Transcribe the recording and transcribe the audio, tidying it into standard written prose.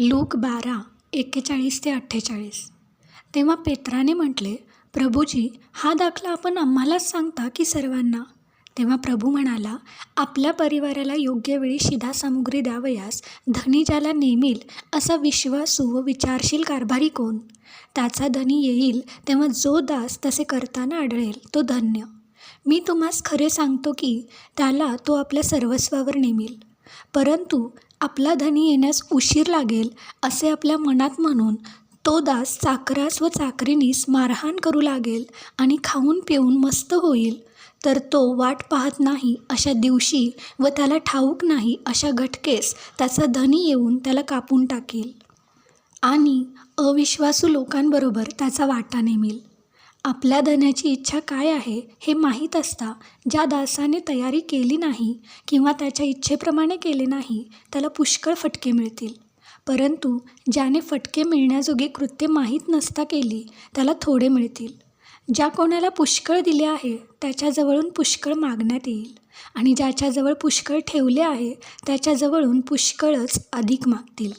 Look 12:41-48. तेव्हा पेत्राने म्हटले, प्रभूजी, हा दाखला आपण आम्हालाच सांगता की सर्वांना? तेव्हा प्रभू म्हणाला, आपल्या परिवाराला योग्य वेळी शिधासामुग्री द्यावयास धनी ज्याला नेमील असा विश्वासू व विचारशील कारभारी कोण? त्याचा धनी येईल तेव्हा जो दास तसे करताना आढळेल तो धन्य. मी तुम्हास खरे सांगतो की त्याला तो आपल्या सर्वस्वावर नेमील. परंतु आपला धनी येण्यास उशीर लागेल असे आपल्या मनात म्हणून तो दास चाकरास व चाकरीनीस मारहाण करू लागेल आणि खाऊन पिऊन मस्त होईल, तर तो वाट पाहत नाही अशा दिवशी व त्याला ठाऊक नाही अशा घटकेस त्याचा धनी येऊन त्याला कापून टाकील आणि अविश्वासू लोकांबरोबर त्याचा वाटा नेमील. आपल्या धन्याची इच्छा काय आहे हे माहीत असता ज्या दासाने तयारी केली नाही किंवा त्याच्या इच्छेप्रमाणे केले नाही त्याला पुष्कळ फटके मिळतील. परंतु ज्याने फटके मिळण्याजोगी कृत्य माहीत नसता केली त्याला थोडे मिळतील. ज्या कोणाला पुष्कळ दिले आहे त्याच्याजवळून पुष्कळ मागण्यात येईल आणि ज्याच्याजवळ पुष्कळ ठेवले आहे त्याच्याजवळून पुष्कळच अधिक मागतील.